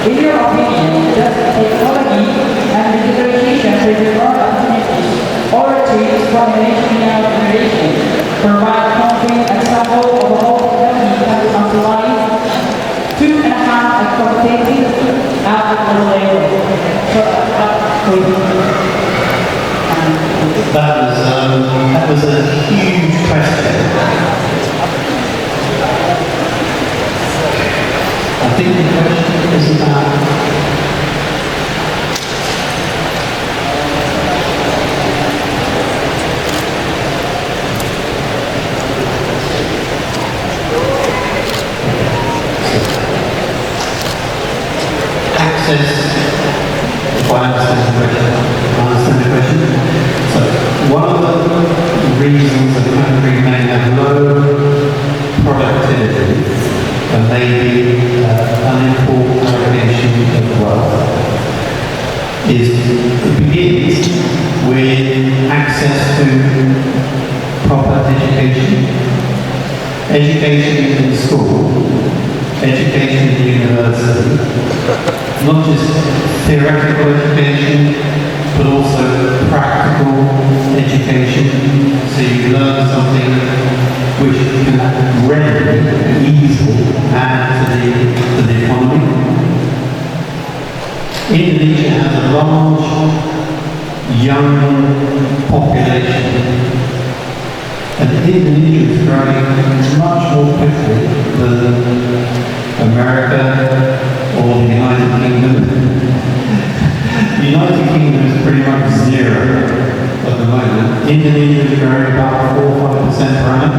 In your opinion, does technology and digitalization present more opportunities or treats combination and generation provide concrete example of how technology can utilize to enhance a competitive at the level? That was a huge question. I think the question is about access. If I understand the question. So one of the reasons a country may have low productivity and maybe unequal allocation of wealth is it begins with access to proper education, education in school, education in university, not just theoretical education, but also practical education, so you learn something which can readily, easily add to the economy. Indonesia has a large young population, and Indonesia is growing much more quickly than America or the United Kingdom. The United Kingdom is pretty much zero at the moment. Indonesia is growing about 4 or 5% per annum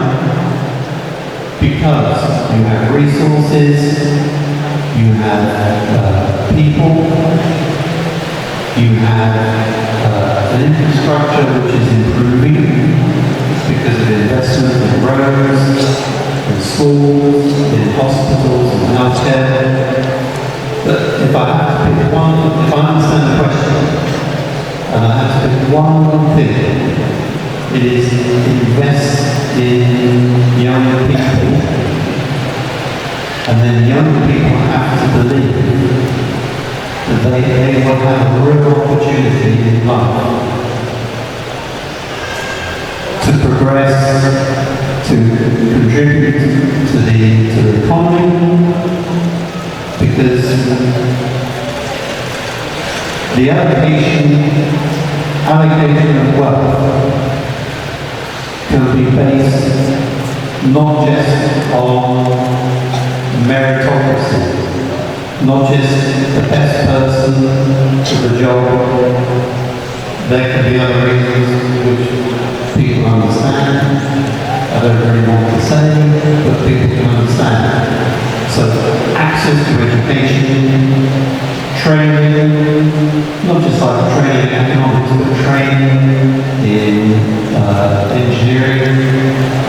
because you have resources, you have people, you have an infrastructure which is improving because of investment in roads, in schools, in hospitals, in healthcare. But if I have to pick one, if I understand the question, and I have to pick one thing, it is invest in young people, and then young people have to believe that they will have a real opportunity in life to progress, to contribute to the economy, because the allocation of wealth can be based not just on meritocracy, not just the best person for the job. There can be other reasons which people understand. I don't really want to say, but people can understand. So access to education, training, not just like training in economics, but training in engineering,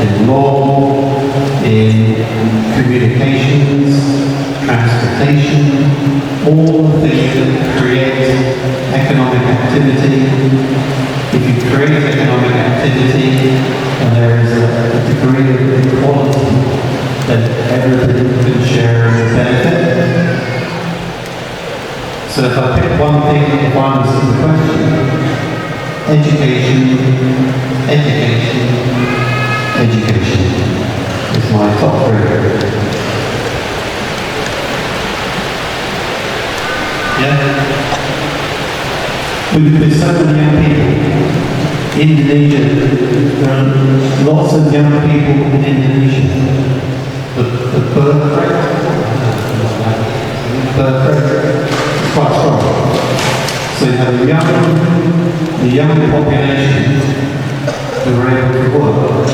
in law, in communications, transportation, all the things that create economic activity. If you create economic activity and there is a degree of inequality, then everybody can share in the benefit. So if I pick one thing, if I understand the question, education is my top priority. Yeah? with so many young people. Indonesia, there are lots of young people in Indonesia. The birth rate is quite strong. So you have a young population who are able to work.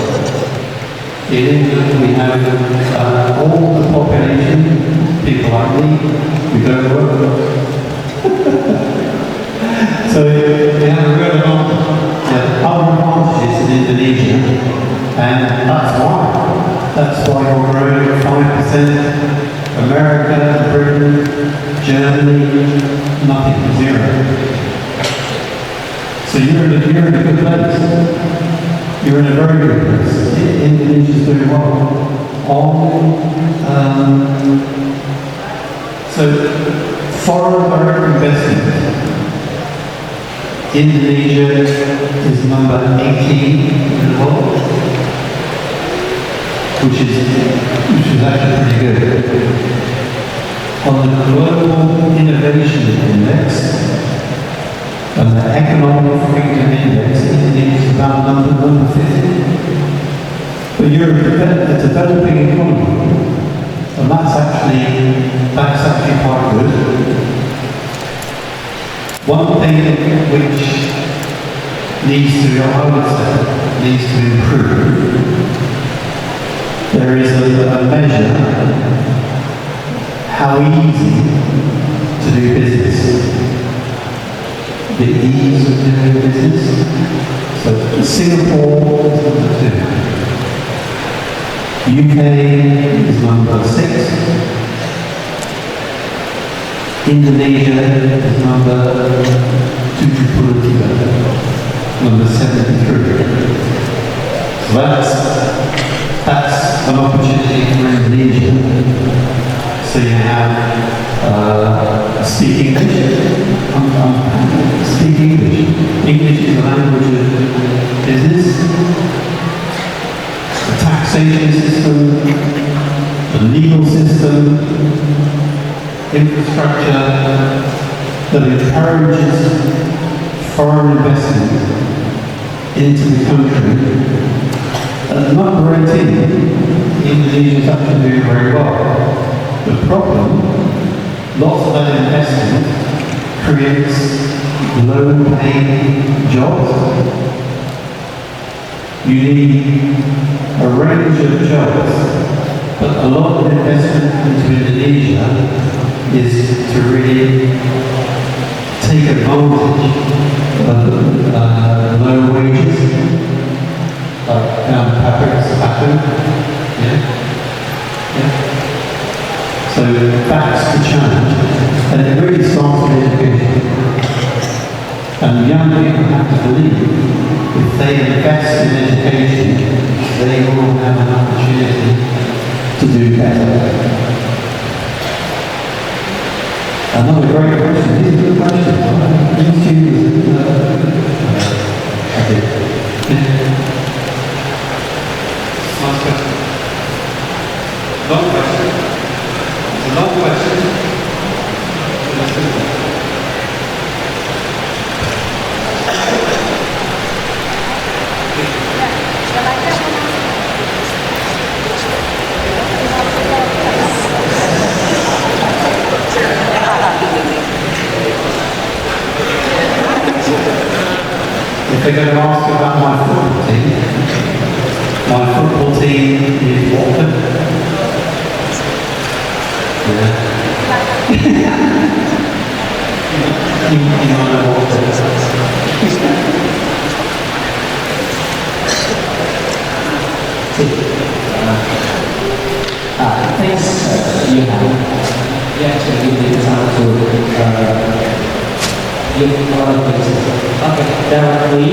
In England we have all the population, people like me, who don't work. So we have a real other advantages in Indonesia, and that's why we're growing at 5%. America, Britain, Germany, nothing, zero. So you're in a good place. You're in a very good place. Indonesia's doing well. So foreign direct investment. Indonesia is number 18 in the world, which is actually pretty good. On the Global Innovation Index and the Economic Freedom Index, Indonesia is about number 50. But you're a developing economy, and that's actually quite good. One thing which I would say, needs to improve, there is a measure how easy to do business. The ease of doing business. So Singapore is number 2. UK is number 6. Indonesia is number 73. So that's an opportunity for Indonesia. So you have speak English. Speak English. English is a language of business. The taxation system, the legal system, infrastructure that encourages foreign investment into the country. At number 18, Indonesia is actually doing very well. The problem, lots of that investment creates low-paying jobs. You need a range of jobs, but a lot of investment into Indonesia is to really take advantage of low wages, pattern. So that's the challenge, and it really starts with education. And young people have to believe if they invest in education, they will have an opportunity to do better. Another great question. These are good questions. These two, Last question. Long question. It's a long question. if they're going to ask about my football team is Watford. You might know Watford. Thanks, you actually give me time to give a lot of things. Okay, directly,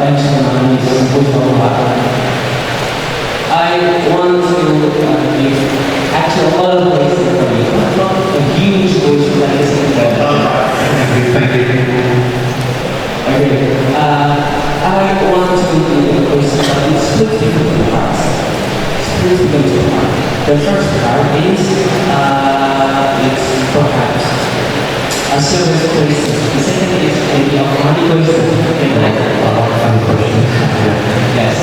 actually, is football. I want to give actually a lot of things for me, not a huge voice for listening to Thank you. Okay, I want to do a quiz about split different parts. Split different parts. The first part is it's perhaps service choices. The second is maybe of money choices. Okay, right? Funny question. Yes.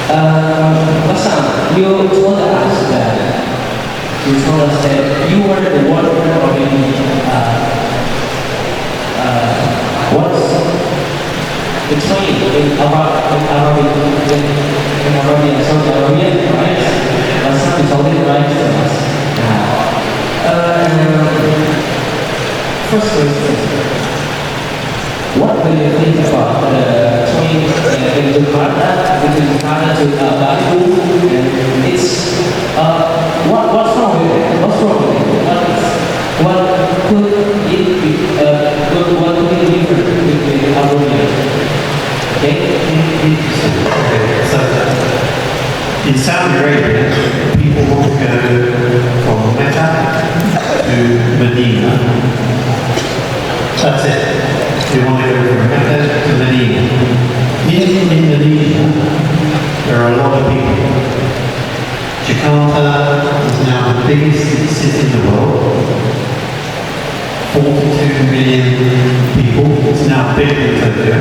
Basam, you told us that you were the one already once the train in Saudi Arabia, right? Basam is already right to us. First question. What do you think about the train in Jakarta, between Jakarta to Bandung? And it's what's wrong with it? What's wrong with it? What could it be? What could it differ between Arabia? Okay. So, in Saudi Arabia, people want to go from Mecca to Medina. That's it. They want to go from Mecca to Medina. In Indonesia, there are a lot of people. Jakarta is now the biggest city in the world. 42 million people. It's now bigger than Tokyo.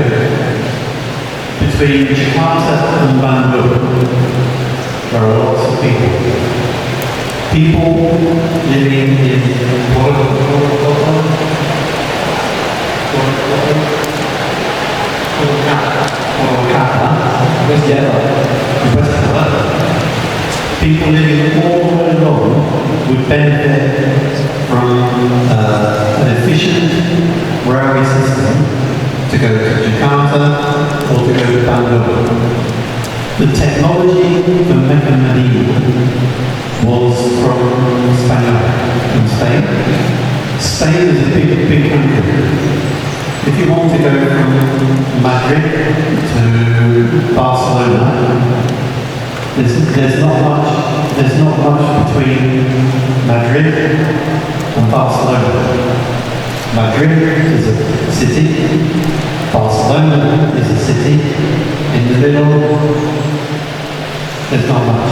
Between Jakarta and Bandung, there are lots of people. People living in people living all the way along would benefit from an efficient railway system to go to Jakarta or to go to Bandung. The technology for Mecca and Medina was from Spain. Spain is a big country. If you want to go from Madrid to Barcelona, there's not much between Madrid and Barcelona. Madrid is a city, Barcelona is a city. In the middle, there's not much.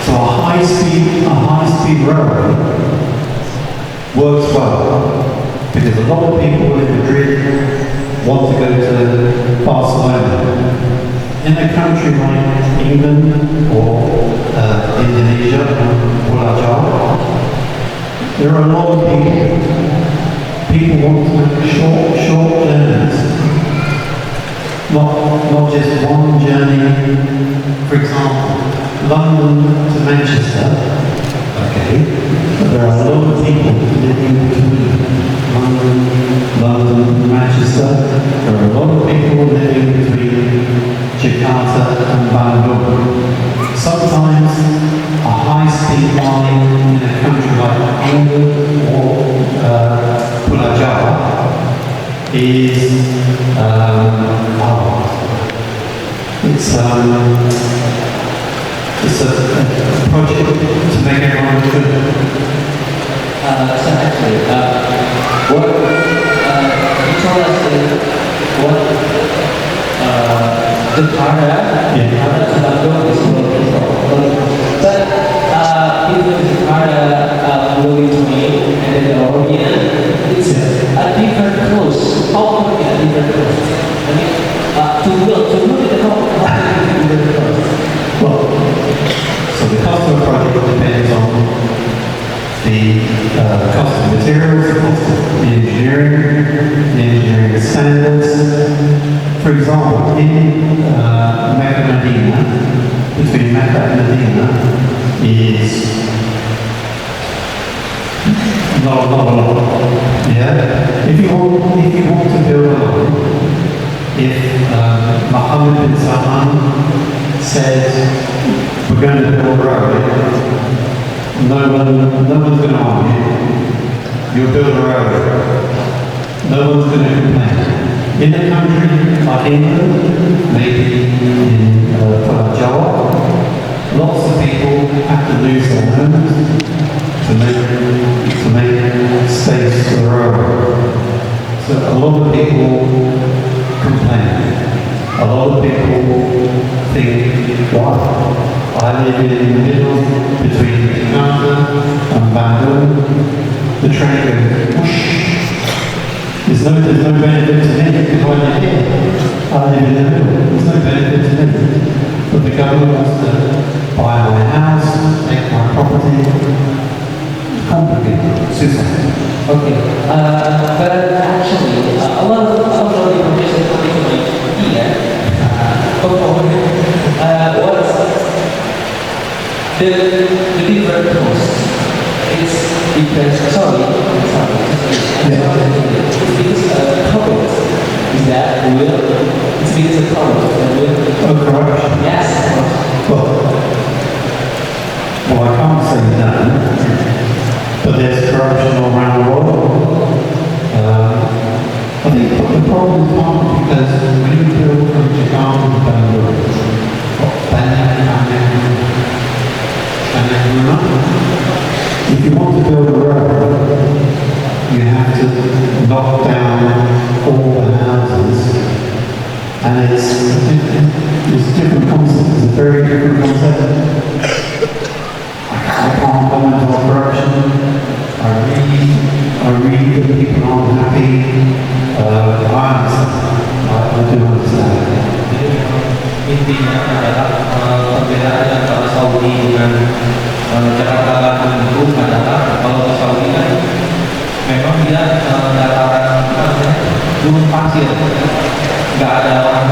So a high speed railway works well because a lot of people in Madrid want to go to Barcelona. In a country like England or Indonesia or Bulajar, there are a lot of people. People want to make short journeys. Not just one journey. For example, London to Manchester, okay, but there are a lot of people living between London and Manchester. There are a lot of people living between Jakarta and Bandung. Sometimes a high-speed line in a country like England or Bulajar is it's a project to make everyone good. So actually, what you told us is what Jakarta to Bandung is working for. But even Jakarta moving to me and then the Orient, it's a different coast. How can it be a different coast? I mean, to build it, how can it be a different coast? Well, so the cost of a project depends on the cost of materials, the cost of the engineering standards. For example, in Mecca Medina, between Mecca and Medina is not a lot. Yeah? If you want to build a line, if Mohammed bin Salman says we're going to build a road, no one's going to argue. You'll build a road. No one's going to complain. In a country like England, maybe in Punjab, lots of people have to lose their homes to make space for the road. So a lot of people complain. A lot of people think, wow, I live in the middle between Jakarta and Bandung. The train goes whoosh, there's no benefit to me because I live here. I live in the middle. There's no benefit to me. But the government wants to buy my house, take my property. It's complicated. Super. Okay, but actually, a lot of the information coming from here, what's the different cost? It's because, sorry, it's because corporate is that will, it's because of corporate will. Oh, corruption. Yes. Well, I can't say that, but there's corruption all around the world. I think the problem is partly because when you build from Jakarta to Bangalore, if you want to build a road, you have to knock down all the houses, and it's different concept. It's a very different concept. I can't comment on corruption. I read that people aren't happy. I do understand. Intinya adalah perbedaan antara Saudi dengan Jakarta Bandung itu adalah kalau di Saudi kan memang dia dataran gunung pasir, nggak ada orang